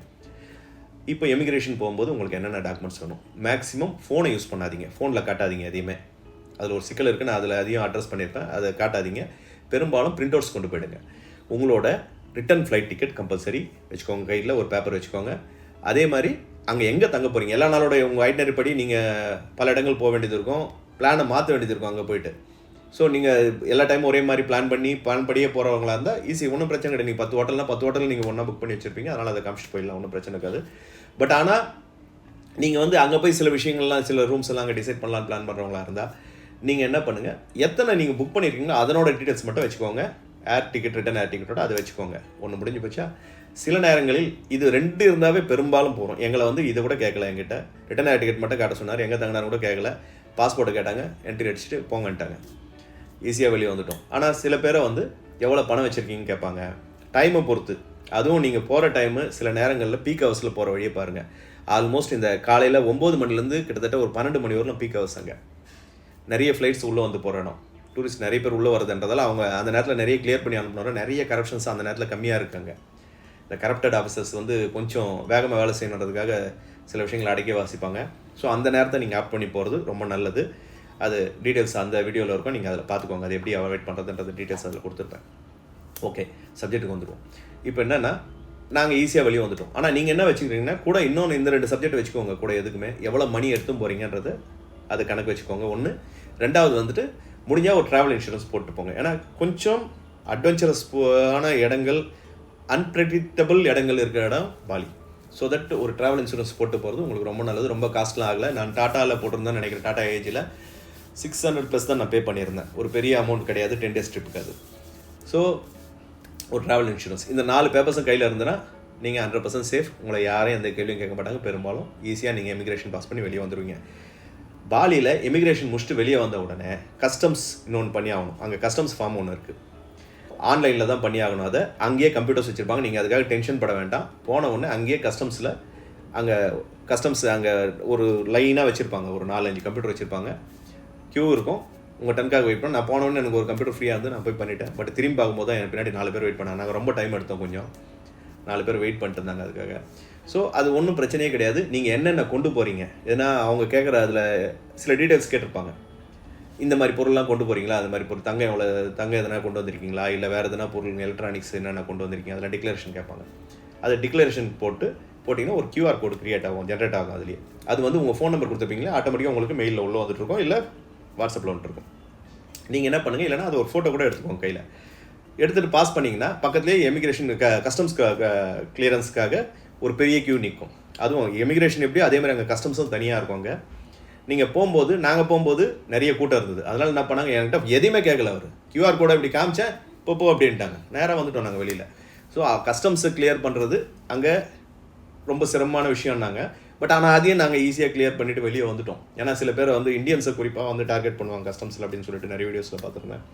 இப்போ எமிக்ரேஷன் போகும்போது உங்களுக்கு என்னென்ன டாக்குமெண்ட்ஸ் வேணும். மேக்ஸிமம் ஃபோனை யூஸ் பண்ணாதீங்க, ஃபோனில் காட்டாதீங்க எதையுமே. அதில் ஒரு சிக்கல் இருக்குது, நான் அதில் அதையும் அட்ரஸ் பண்ணியிருப்பேன், அதை காட்டாதீங்க. பெரும்பாலும் பிரிண்ட் அவுட்ஸ் கொண்டு போயிடுங்க. உங்களோட ரிட்டன் ஃப்ளைட் டிக்கெட் கம்பல்சரி வச்சுக்கோங்க, கையில் ஒரு பேப்பர் வச்சுக்கோங்க. அதே மாதிரி அங்கே எங்கே தங்க போகிறீங்க, எல்லா நாளோட உங்கள் ஐட்னரி படி நீங்கள் பல இடங்கள் போக வேண்டியது இருக்கும், பிளானை மாற்ற வேண்டியது இருக்கும் அங்கே போயிட்டு. ஸோ நீங்கள் எல்லா டைமும் ஒரே மாதிரி பிளான் படியே போகிறவங்களா இருந்தால் ஈஸி, ஒன்றும் பிரச்சனை கிடையாது. நீங்கள் 10 ஹோட்டல்னால் 10 ஹோட்டல் நீங்கள் ஒன்றா புக் பண்ணி வச்சுருப்பீங்க, அதனால் அதை காமிச்சிட்டு போயிடலாம், ஒன்றும் பிரச்சனை இருக்காது. பட் ஆனால் நீங்கள் வந்து அங்கே போய் சில விஷயங்கள்லாம், சில ரூம்ஸ் எல்லாம் அங்கே டிசைட் பண்ணலான்னு பிளான் பண்ணுறவங்களா இருந்தால் நீங்கள் என்ன பண்ணுங்கள், எத்தனை நீங்கள் புக் பண்ணியிருக்கீங்களோ அதனோட டீட்டெயில்ஸ் மட்டும் வச்சுக்கோங்க. ஏர் டிக்கெட், ரிட்டன் ஏர் டிக்கெட்டோட அதை வச்சுக்கோங்க. ஒன்று முடிஞ்சு போச்சா? சில நேரங்களில் இது 2 இருந்தாவே பெரும்பாலும் போகிறோம். எங்களை வந்து இதை கூட கேட்கல, எங்கிட்ட ரிட்டன் ஏர் டிக்கெட் மட்டும் காட்ட சொன்னார், எங்கே தங்கினாரும் கூட கேட்கல. பாஸ்போர்ட்டை கேட்டாங்க, என்ட்ரி அடிச்சுட்டு போங்கன்ட்டாங்க, ஈஸியாக வெளியே வந்துட்டோம். ஆனால் சில பேரை வந்து எவ்வளோ பணம் வச்சுருக்கீங்கன்னு கேட்பாங்க, டைமை பொறுத்து. அதுவும் நீங்கள் போகிற டைமு சில நேரங்களில் பீக் ஹவர்ஸில் போகிற வழியே பாருங்கள். ஆல்மோஸ்ட் இந்த காலையில் 9 மணிலேருந்து கிட்டத்தட்ட ஒரு 12 மணி வரலாம் பீக் ஹவர்ஸ். அங்கே நிறைய ஃப்ளைட்ஸ் உள்ளே வந்து போகிற இடம், டூரிஸ்ட் நிறைய பேர் உள்ளே வருதுன்றதால அவங்க அந்த நேரத்தில் நிறைய கிளியர் பண்ணி அனுப்புனாலும் நிறைய கரப்ஷன்ஸ் அந்த நேரத்தில் கம்மியாக இருக்காங்க. இந்த கரப்டட் ஆஃபீஸர்ஸ் வந்து கொஞ்சம் வேகமாக வேலை செய்யணுன்றதுக்காக சில விஷயங்களை அடக்கி வாசிப்பாங்க. ஸோ அந்த நேரத்தை நீங்கள் ஆப் பண்ணி போகிறது ரொம்ப நல்லது. அது டீட்டெயில்ஸ் அந்த வீடியோவில் இருக்கும், நீங்கள் அதில் பார்த்துக்கோங்க. அது எப்படி அவாய்ட் பண்ணுறதுன்றது டீட்டெயில்ஸ் அதில் கொடுத்துருப்பேன். ஓகே, சப்ஜெக்ட்டுக்கு வந்துடுவோம். இப்போ என்னென்னா, நாங்கள் ஈஸியாக வெளியே வந்துட்டோம். ஆனால் நீங்கள் என்ன வச்சுக்கிறீங்கன்னா, கூட இன்னொன்று இந்த 2 சப்ஜெக்ட் வச்சுக்கோங்க கூட. எதுக்குமே எவ்வளோ மணி எடுத்தும் போகிறீங்கன்றது அது கணக்கு வச்சுக்கோங்க. ஒன்று. ரெண்டாவது வந்துட்டு முடிஞ்சால் ஒரு ட்ராவல் இன்சூரன்ஸ் போட்டு போங்க. ஏன்னா கொஞ்சம் அட்வென்ச்சரஸ் ஆன இடங்கள், அன்பிரடிக்டபிள் இடங்கள் இருக்கிற இடம் பாலி. ஸோ தட் ஒரு ட்ராவல் இன்சூரன்ஸ் போட்டு போகிறது உங்களுக்கு ரொம்ப நல்லது. ரொம்ப காஸ்ட்லாம் ஆகலை. நான் டாட்டாவில் போட்டிருந்தேன்னு நினைக்கிறேன். டாட்டா ஏஜில் 600+ தான் நான் பே பண்ணியிருந்தேன். ஒரு பெரிய அமௌண்ட் கிடையாது, 10 days ட்ரிப்புக்கு அது. ஸோ ஒரு ட்ராவல் இன்சூரன்ஸ், இந்த 4 பேப்பர்ஸும் கையில் இருந்ததுன்னா நீங்கள் 100% சேஃப். உங்களை யாரையும் எந்த கேள்வியும் கேட்க மாட்டாங்க. பெரும்பாலும் ஈஸியாக நீங்கள் எமிக்ரேஷன் பாஸ் பண்ணி வெளியே வந்துடுவீங்க. பாலியில் எமிக்ரேஷன் முடிச்சுட்டு வெளியே வந்த உடனே கஸ்டம்ஸ் இன்னொன்று பண்ணி ஆகணும். அங்கே கஸ்டம்ஸ் ஃபார்ம் ஒன்று இருக்குது, ஆன்லைனில் தான் பண்ணி ஆகணும். அதை அங்கேயே கம்ப்யூட்டர்ஸ் வச்சுருப்பாங்க, நீங்கள் அதுக்காக டென்ஷன் பட வேண்டாம். போன உடனே அங்கேயே கஸ்டம்ஸில் அங்கே ஒரு லைனாக வச்சுருப்பாங்க, ஒரு 4-5 கம்ப்யூட்டர் வச்சுருப்பாங்க, க்யூ இருக்கும். உங்கள் டென்காக வெயிட் பண்ண. நான் போனோடனே எனக்கு ஒரு கம்ப்யூட்டர் ஃப்ரீயாக இருந்து நான் போய் பண்ணிட்டேன். பட் திரும்பி பார்க்கும்போது தான் எனக்கு பின்னாடி 4 பேர் வெயிட் பண்ணாங்க. நாங்கள் ரொம்ப டைம் எடுத்தோம், கொஞ்சம் 4 பேர் வெயிட் பண்ணிட்டு இருந்தாங்க அதுக்காக. ஸோ அது ஒன்றும் பிரச்சனையே கிடையாது. நீங்கள் என்னென்ன கொண்டு போகிறீங்க, ஏன்னா அவங்க கேட்குற அதில் சில டீட்டெயில்ஸ் கேட்டிருப்பாங்க. இந்த மாதிரி பொருள்லாம் கொண்டு போகிறீங்களா, அது மாதிரி பொருள் தங்கம் எதனா கொண்டு வந்திருக்கீங்களா, இல்லை வேறு எதனா பொருள் எலக்ட்ரானிக்ஸ் என்னென்ன கொண்டு வந்திருக்கீங்க, அதெல்லாம் டிக்ளரேஷன் கேட்பாங்க. அதை டிக்ளரேஷன் போட்டிங்கன்னா ஒரு QR கோடு க்ரியேட் ஆகும், ஜென்ரேட் ஆகும். அதுலேயே அது வந்து உங்கள் ஃபோன் நம்பர் கொடுத்துருப்பீங்களா, ஆட்டோமேட்டிக்காக உங்களுக்கு மெயிலில் உள்ள வந்துட்டுருக்கோம், இல்லை வாட்ஸ்அப்பில் வந்துட்டுருக்கும். நீங்கள் என்ன பண்ணுங்கள், இல்லைனா அது ஒரு ஃபோட்டோ கூட எடுத்துக்கோங்க கையில். எடுத்துகிட்டு பாஸ் பண்ணிங்கன்னா பக்கத்துலேயே எமிக்ரேஷன் கஸ்டம்ஸ் கிளியரன்ஸ்க்காக ஒரு பெரிய க்யூ நிற்கும். அதுவும் எமிக்ரேஷன் எப்படியோ அதே மாதிரி அங்கே கஸ்டம்ஸும் தனியாக இருக்கும். அங்கே நீங்கள் போகும்போது, நாங்கள் போகும்போது நிறைய கூட்டம் இருந்தது. அதனால் என்ன பண்ணாங்க, என்கிட்ட எதையுமே கேட்கல. அவர் QR கோடை இப்படி காமிச்சேன், இப்போ அப்படின்ட்டாங்க. நேராக வந்துட்டோம் நாங்கள் வெளியில். ஸோ கஸ்டம்ஸை கிளியர் பண்ணுறது அங்கே ரொம்ப சிரமமான விஷயம்னாங்க. பட் ஆனால் அதையும் நாங்கள் ஈஸியாக கிளியர் பண்ணிவிட்டு வெளியே வந்துட்டோம். ஏன்னா சில பேர் வந்து இந்தியன்ஸை குறிப்பாக வந்து டார்கெட் பண்ணுவாங்க கஸ்டம்ஸில் அப்படின்னு சொல்லிட்டு நிறைய வீடியோஸில் பார்த்துருந்தேன்.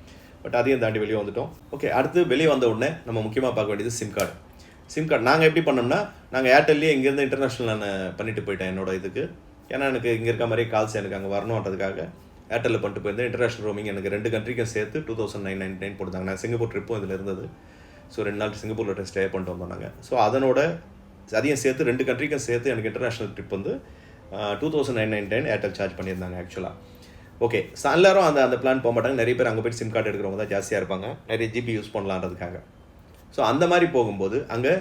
பட் அதையும் தாண்டி வெளியே வந்துட்டோம். ஓகே, அடுத்து வெளியே வந்த உடனே நம்ம முக்கியமாக பார்க்க வேண்டியது சிம் கார்டு. சிம் கார்டு நாங்கள் எப்படி பண்ணோம்னா, நாங்கள் ஏர்டெல்லேயே இங்கேருந்து இன்டர்நேஷ்னல் நான் பண்ணிட்டு போயிட்டேன் என்னோட இதுக்கு. ஏன்னா எனக்கு இங்கே இருக்க மாதிரி கால்ஸ் எனக்கு அங்கே வரணுன்றதுக்காக ஏர்டெல்லில் பண்ணிட்டு போயிருந்தேன். இன்டர்நேஷ்னல் ரோமிங் எனக்கு 2 கண்ட்ரிக்கும் சேர்த்து 2999 போட்டுருந்தாங்க. நான் சிங்கப்பூர் ட்ரிப்பும் இதில் இருந்தது. ஸோ 2 நாள் சிங்கப்பூரில் ஸ்டே பண்ணிட்டு வந்தோம் நாங்கள். ஸோ அதனோட அதையும் சேர்த்து 2 கண்ட்ரிக்கும் சேர்த்து எனக்கு இன்டர்நேஷ்னல் ட்ரிப் வந்து 2999 ஏர்டெல் சார்ஜ் பண்ணியிருந்தாங்க ஆக்சுவலாக. ஓகே, ஸோ எல்லாரும் அந்த பிளான் போக மாட்டாங்க. நிறைய பேர் அங்கே போய்ட்டு சிம் கார்டு எடுக்கிறவங்க தான் ஜாஸ்தியாக இருப்பாங்க, நிறைய ஜிபி யூஸ் பண்ணலான்றதுக்காக. ஸோ அந்த மாதிரி போகும்போது அங்கே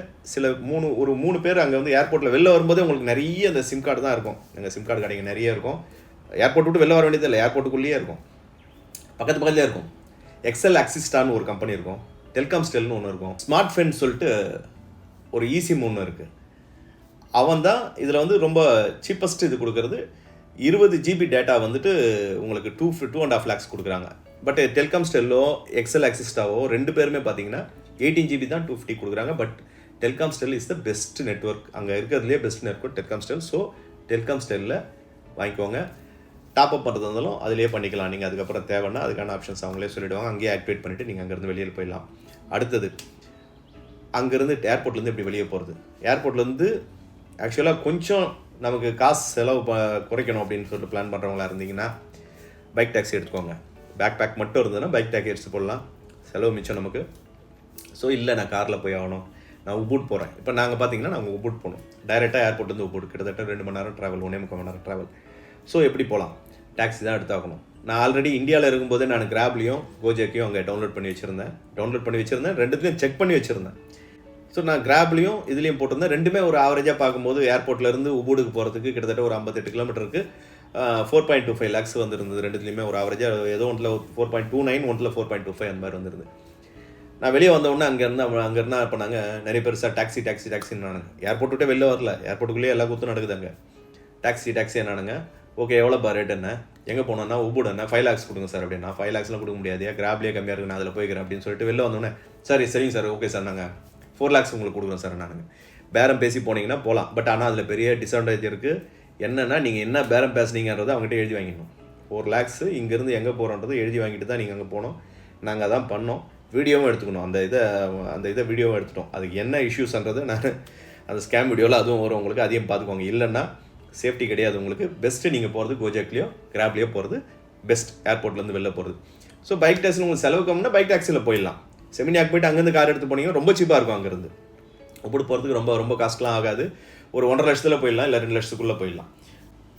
ஒரு 3 பேர் அங்கே வந்து ஏர்போர்ட்டில் வெளில வரும்போதே உங்களுக்கு நிறைய அந்த சிம் கார்டு தான் இருக்கும். எங்கள் சிம் கார்டு கடைங்க நிறைய இருக்கும். ஏர்போர்ட் விட்டு வெளில வர வேண்டியது இல்லை, ஏர்போர்ட்டுக்குள்ளேயே இருக்கும், பக்கத்துலேயே இருக்கும். எக்ஸல் ஆக்சிஸ்டான்னு ஒரு கம்பெனி இருக்கும், டெல்காம்ஸ்டெல்னு ஒன்று இருக்கும், ஸ்மார்ட் ஃபென் சொல்லிட்டு ஒரு ஈசிம் ஒன்று இருக்குது. அவன் தான் இதில் வந்து ரொம்ப சீப்பஸ்ட் இது கொடுக்குறது. 20 GB டேட்டா வந்துட்டு உங்களுக்கு 2.5 lakhs கொடுக்குறாங்க. பட் டெல்காம்ஸ்டெல்லோ எக்ஸல் ஆக்சிஸ்டாவோ 2 பேருமே பார்த்தீங்கன்னா 18 GB தான் 250 கொடுக்குறாங்க. But Telkomsel is the best network, அங்கே இருக்கிறதுலே பெஸ்ட் நெட்ஒர்க் டெல்காம்ஸ்டெல். ஸோ டெல்காம்ஸ்டெல்லில் வாங்கிக்கோங்க. டாப்அப் பண்ணுறது இருந்தாலும் அதிலே பண்ணிக்கலாம். நீங்கள் அதுக்கப்புறம் தேவைன்னா அதுக்கான ஆப்ஷன்ஸ் அவங்களே சொல்லிவிடுவாங்க. அங்கேயே ஆக்டிவேட் பண்ணிவிட்டு நீங்கள் அங்கேருந்து வெளியில் போயிடலாம். அடுத்தது அங்கேருந்து ஏர்போர்ட்லேருந்து எப்படி வெளியே போகிறது. ஏர்போர்ட்லேருந்து ஆக்சுவலாக கொஞ்சம் நமக்கு காசு செலவு குறைக்கணும் அப்படின்னு சொல்லிட்டு பிளான் பண்ணுறவங்களா இருந்தீங்கன்னா பைக் டாக்ஸி எடுத்துக்கோங்க. பேக் மட்டும் இருந்ததுன்னா பைக் டாக்ஸி எடுத்து போடலாம், செலவு மிச்சம் நமக்கு. ஸோ இல்லை நான் காரில் போய் ஆகணும், நான் உபூட் போகிறேன். இப்போ நாங்கள் பார்த்தீங்கன்னா நாங்கள் உபூட் போகணும், டைரெக்டாக ஏர்போர்ட்லேருந்து உபூட் கிட்டத்தட்ட 2 மணி நேரம் ட்ராவல், 1.25 மணி நேரம் ட்ராவல். ஸோ எப்படி போகலாம், டாக்ஸி தான் எடுத்தாகணும். நான் ஆல்ரெடி இந்தியாவில் இருக்கும்போதே நான் கிராப்லையும் கோஜேக்கையும் அங்கே டவுன்லோட் பண்ணி வச்சுருந்தேன், ரெண்டுத்தையும் செக் பண்ணி வச்சுருந்தேன். ஸோ நான் கிராப்லையும் இதுலேயும் போட்டிருந்தேன். ரெண்டுமே ஒரு ஆவரேஜாக பார்க்கும்போது ஏர்போர்ட்லேருந்து உபூடுக்கு போகிறதுக்கு கிட்டத்தட்ட ஒரு 58 கிலோமீட்டருக்கு 4.25 lakhs வந்துருந்தது. ரெண்டுத்துலேயுமே ஒரு ஆவரேஜாக ஏதோ ஒன்றில் 4.29, ஒன்றில் 4.25 அந்த மாதிரி வந்துருது. நான் வெளியே வந்தவுடனே அங்கேருந்து இப்போ நாங்கள் நிறைய பெருசாக டாக்ஸின்னு நானுங்க. ஏர்போர்ட் விட்டே வெளில வரல, ஏர்போர்ட்டுக்குள்ளேயே எல்லா கூத்தும் நடக்குது அங்கே. டாக்ஸி என்னானுங்க, ஓகே எவ்வளோ ரேட் என்ன, எங்கே போனோன்னா உபூடு என்ன 5 lakhs கொடுங்க சார் அப்படின்னா. 5 lakhsலாம் கொடுக்க முடியாது, கிராப்லேயே கம்மியாக இருக்குது, நான் அதில் போய்க்கிறேன் அப்படின்னு சொல்லிட்டு வெளில வந்தோடனே சரிங்க சார் ஓகே சார் நாங்கள் 4 lakhs உங்களுக்கு கொடுக்குறோம் சார் நானுங்க. பேரம் பேசி போனீங்கன்னா போகலாம். பட் ஆனால் அதில் பெரிய டிஸ்அட்வான்டேஜ் இருக்குது. என்னென்னா நீங்கள் என்ன பேரம் பேசுனீங்கன்றதை அவங்ககிட்ட எழுதி வாங்கிடணும். 4 lakhs இங்கேருந்து எங்கே போகிறோன்றது எழுதி வாங்கிட்டு தான் நீங்கள் அங்கே போகணும். நாங்கள் அதான் பண்ணோம், வீடியோவும் எடுத்துக்கணும். அந்த இதை வீடியோவும் எடுத்துட்டோம். அதுக்கு என்ன இஷ்யூஸ்ன்றது நான் அந்த ஸ்கேம் வீடியோவில் அதுவும் வரும் உங்களுக்கு, அதையும் பார்த்துக்கோங்க. இல்லைன்னா சேஃப்டி கிடையாது உங்களுக்கு. பெஸ்ட்டு நீங்கள் போகிறது கோஜேக்லேயோ கிராப்லேயோ போகிறது பெஸ்ட், ஏர்போர்ட்லேருந்து வெளில போகிறது. ஸோ பைக் டாக்ஸி உங்களுக்கு செலவு கம்மினா பைக் டாக்ஸியில் போயிடலாம். செமினியாக்கு போய்ட்டு அங்கேருந்து கார் எடுத்து போனீங்கன்னா ரொம்ப சீப்பாக இருக்கும். அங்கேருந்து உப்பூடு போகிறதுக்கு ரொம்ப காஸ்ட்லாம் ஆகாது. ஒரு 1.5 லட்சத்தில் போயிடலாம், இல்லை 2 லட்சத்துக்குள்ளே போயிடலாம்.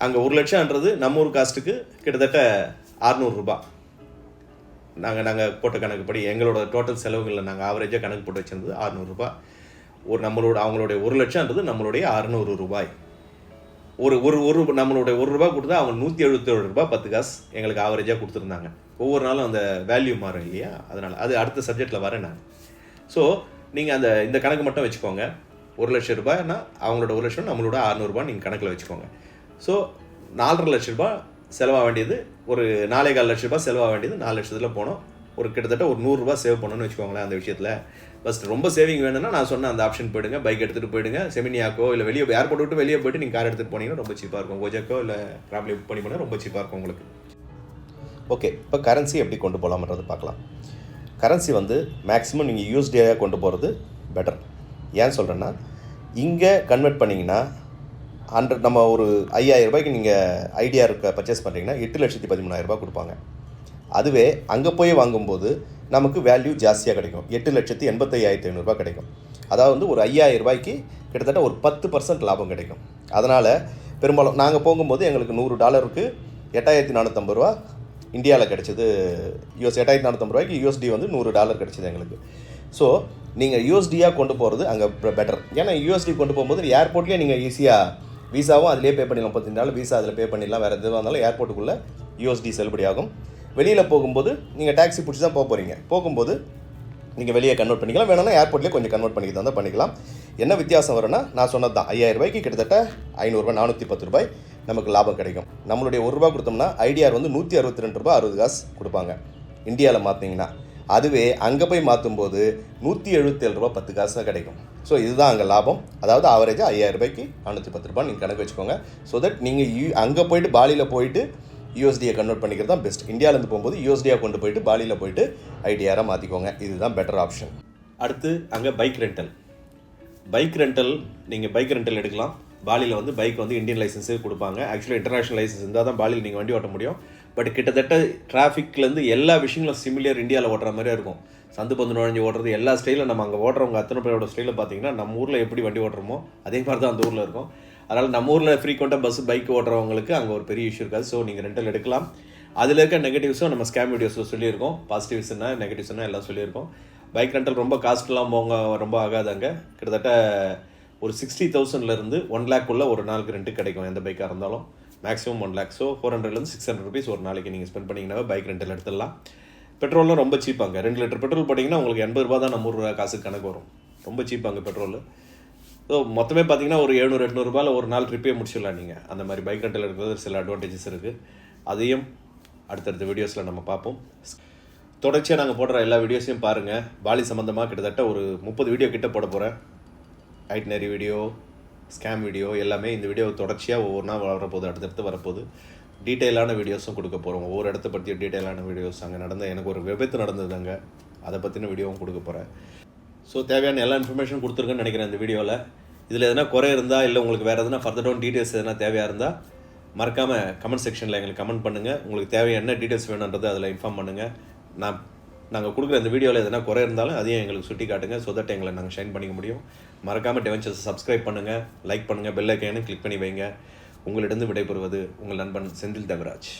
அங்கே 1 லட்சம்ன்றது நம்ம ஊர் காஸ்ட்டுக்கு கிட்டத்தட்ட 600 ரூபா. நாங்கள் போட்ட கணக்குப்படி எங்களோட டோட்டல் செலவுகளில் நாங்கள் ஆவரேஜாக கணக்கு போட்டு வச்சிருந்தது 600 ரூபா. அவங்களுடைய 1 லட்சம்ன்றது நம்மளுடைய 600 ரூபாய். நம்மளுடைய 1 ரூபா கொடுத்தா அவங்க 177 ரூபா 10 காசு எங்களுக்கு ஆவரேஜாக கொடுத்துருந்தாங்க. ஒவ்வொரு நாளும் அந்த வேல்யூ மாறும் இல்லையா, அதனால் அது அடுத்த சப்ஜெக்டில் வரேன் நான். ஸோ நீங்கள் இந்த கணக்கு மட்டும் வச்சுக்கோங்க. 1 லட்சம் ரூபாய்னா அவங்களோட 1 லட்சம், நம்மளோட 600 ரூபா நீங்கள் கணக்கில் வச்சுக்கோங்க. ஸோ 4.5 லட்ச ரூபா செலவாக வேண்டியது, ஒரு 4.25 லட்ச ரூபா செலவாக வேண்டியது 4 லட்சத்தில் போனோம். ஒரு கிட்டத்தட்ட ஒரு 100 ரூபா சேவ் பண்ணணும்னு வச்சுக்கோங்களேன் அந்த விஷயத்தில். ஃபஸ்ட் ரொம்ப சேவிங் வேணும்னா நான் சொன்ன அந்த ஆப்ஷன் போயிடுங்க, பைக் எடுத்துகிட்டு போயிடுங்க. செமினியாக்கோ இல்லை வெளியே ஏர்போர்ட் விட்டு வெளியே போய்ட்டு நீங்கள் கார் எடுத்துகிட்டு போனீங்கன்னா ரொம்ப சீப்பாக இருக்கும். கோஜாக்கோ இல்லை கிராப்லேயே புக் பண்ணி போனால் ரொம்ப சீப்பாக இருக்கும் உங்களுக்கு. ஓகே, இப்போ கரன்சி எப்படி கொண்டு போகலாம்ன்றது பார்க்கலாம். கரன்சி மேக்ஸிமம் நீங்கள் யூஎஸ்டியாக கொண்டு போகிறது பெட்டர். ஏன் சொல்கிறேன்னா, இங்கே கன்வெர்ட் பண்ணிங்கன்னா நம்ம ஒரு 5,000 ரூபாய்க்கு நீங்கள் ஐடியா பர்ச்சேஸ் பண்ணுறீங்கன்னா 8,13,000 கொடுப்பாங்க. அதுவே அங்கே போய் வாங்கும்போது நமக்கு வேல்யூ ஜாஸ்தியாக கிடைக்கும், 8,85,500 கிடைக்கும். அதாவது ஒரு 5,000 ரூபாய்க்கு கிட்டத்தட்ட ஒரு 10% லாபம் கிடைக்கும். அதனால் பெரும்பாலும் நாங்கள் போகும்போது எங்களுக்கு $100 8,450 ரூபா இந்தியாவில் கிடச்சிது. 8,450 ரூபாய்க்கு யூஎஸ்டி $100 கிடச்சிது எங்களுக்கு. ஸோ நீங்கள் யூஎஸ்டியாக கொண்டு போகிறது அங்கே பெட்டர். ஏன்னா யூஎஸ்டி கொண்டு போகும்போது ஏர்போர்ட்லேயே நீங்கள் ஈஸியாக விசாவும் அதிலே பே பண்ணிடலாம். 35 வீசா அதில் பே பண்ணிடலாம். வேறு எதுவாக இருந்தாலும் ஏர்போர்ட்டுக்குள்ளே யூஎஸ்டி செல்லுபடியாகும். வெளியில் போகும்போது நீங்கள் டாக்ஸி பிடிச்சி தான் போகிறீங்க, போகும்போது நீங்கள் வெளியே கன்வெர்ட் பண்ணிக்கலாம். வேணும்னா ஏர்போர்ட்லேயே கொஞ்சம் கன்வெர்ட் பண்ணிக்கிட்டு தான் பண்ணிக்கலாம். என்ன வித்தியாசம் வரும்னா நான் சொன்னது தான், 5,000 ரூபாய்க்கு கிட்டத்தட்ட 500 ரூபாய் 410 ரூபாய் நமக்கு லாபம் கிடைக்கும். நம்மளுடைய 1 ரூபா கொடுத்தோம்னா ஐடிஆர் 162 ரூபா 60 காசு கொடுப்பாங்க இந்தியாவில் மாற்றிங்கன்னா. அதுவே அங்கே போய் மாற்றும்போது 177 ரூபா 10 காசு தான் கிடைக்கும். ஸோ இதுதான் அங்கே லாபம். அதாவது ஆவரேஜாக 5,000 ரூபாய்க்கு 410 ரூபா நீங்கள் கணக்கு வச்சுக்கோங்க. ஸோ தட் நீங்கள் அங்கே போய்ட்டு பாலியில் போயிட்டு யூஎஸ்டியை கன்வெர்ட் பண்ணிக்கிறது தான் பெஸ்ட். இந்தியாவிலேருந்து போகும்போது யூஎஸ்டியாக கொண்டு போயிட்டு பாலியில் போயிட்டு ஐடிஆராக மாற்றிக்கோங்க. இதுதான் பெட்டர் ஆப்ஷன். அடுத்து அங்கே பைக் ரெண்டல் நீங்கள் பைக் ரெண்டல் எடுக்கலாம். பாலியில் பைக் இந்தியன் லைசன்ஸே கொடுப்பாங்க. ஆக்சுவலாக இன்டர்நேஷனல் லைசன்ஸ் இருந்தால் தான் பாலியில் நீங்கள் வண்டி ஓட்ட முடியும். பட் கிட்டத்தட்ட டிராஃபிக்லேருந்து எல்லா விஷயங்களும் சிமிலியர் இந்தியாவில் ஓட்டுற மாதிரியே இருக்கும். சந்து பந்து நுழைஞ்சு ஓட்டுறது எல்லா ஸ்டைலும் நம்ம அங்கே ஓட்டுறவங்க அத்தனை பேரோட ஸ்டைலில் பார்த்தீங்கன்னா நம்ம ஊரில் எப்படி வண்டி ஓட்டுறோமோ அதே மாதிரி தான் அந்த ஊரில் இருக்கும். அதனால் நம்ம ஊரில் ஃப்ரீக்வெண்ட்டாக பைக் ஓட்டுறவங்களுக்கு அங்கே ஒரு பெரிய இஷ்யூ இருக்காது. ஸோ நீங்கள் ரெண்டல் எடுக்கலாம். அதில் இருக்க நெகட்டிவ்ஸும் நம்ம ஸ்கேம் வீடியோஸில் சொல்லியிருக்கோம். பாசிட்டிவ்ஸ்னா நெகட்டிவ்ஸ்னா எல்லாம் சொல்லியிருக்கோம். பைக் ரெண்டல் ரொம்ப காஸ்ட்லாம் ரொம்ப ஆகாதாங்க. கிட்டத்தட்ட ஒரு 60,000 1 lakh ஒரு நாளுக்கு ரெண்ட்டு கிடைக்கும். எந்த பைக்காக இருந்தாலும் மேக்ஸிமம் 1 lakh. ஸோ 400 600 rupees ஒரு நாளைக்கு நீங்கள் ஸ்பெண்ட் பண்ணிங்கன்னா பைக் ரெண்டல் எடுத்துடலாம். பெட்ரோலும் ரொம்ப சீப்பாங்க. 2 லிட்டர் பெட்ரோல் போட்டிங்கன்னா உங்களுக்கு 80 ரூபா தான் நம்ம ஊர் காசுக்கு கணக்கு வரும். ரொம்ப சீப்பாங்க பெட்ரோல். ஸோ மொத்தமே பார்த்தீங்கன்னா ஒரு 700-800 ரூபாயில் ஒரு நாள் ட்ரிப்பே முடிச்சிடலாம் நீங்கள். அந்த மாதிரி பைக் ரெண்டல் இருக்கிறது சில அட்வான்டேஜஸ் இருக்குது. அதையும் அடுத்தடுத்த வீடியோஸில் நம்ம பார்ப்போம். தொடர்ச்சியாக நாங்கள் போடுற எல்லா வீடியோஸையும் பாருங்கள். பாலி சம்மந்தமாக கிட்டத்தட்ட ஒரு 30 வீடியோ கிட்ட போட போகிறேன். ஐட்னரி வீடியோ, ஸ்கேம் வீடியோ எல்லாமே இந்த வீடியோ தொடர்ச்சியாக ஒவ்வொரு நாள் வரப்போகுது, அடுத்தடுத்து வரப்போகுது. டீட்டெயிலான வீடியோஸும் கொடுக்க போகிறோம். ஒவ்வொரு இடத்த பற்றிய டீட்டெயிலான வீடியோஸ். அங்கே எனக்கு ஒரு விபத்து நடந்தது அங்கே அதை பற்றின வீடியோவும் கொடுக்க போகிறேன். ஸோ தேவையான எல்லா இன்ஃபர்மேஷனும் கொடுத்துருக்கேன்னு நினைக்கிறேன் இந்த வீடியோவில். இதில் எதனா குறை இருந்தால் இல்லை உங்களுக்கு வேறு எதனா ஃபர்தர் டவுன் டீட்டெயில்ஸ் எதனா தேவையாக இருந்தால் மறக்காமல் கமெண்ட் செக்ஷனில் எங்களுக்கு கமெண்ட் பண்ணுங்கள். உங்களுக்கு தேவையான என்ன டீட்டெயில்ஸ் வேணுன்றது அதில் இன்ஃபார்ம் பண்ணுங்கள். நாங்கள் கொடுக்குற இந்த வீடியோவில் எதனா குறை இருந்தாலும் அதையும் எங்களுக்கு சுட்டி காட்டுங்க. ஸோ தட் எங்களை நாங்கள் ஷைன் பண்ணிக்க முடியும். மறக்காமல் டெவென்ச்சர்ஸ் சப்ஸ்கிரைப் பண்ணுங்கள், லைக் பண்ணுங்கள், பெல் ஐக்கானு கிளிக் பண்ணி வைங்க. உங்களிடம் விடைபெறுவது உங்கள் நண்பன் செந்தில் தங்கராஜ்.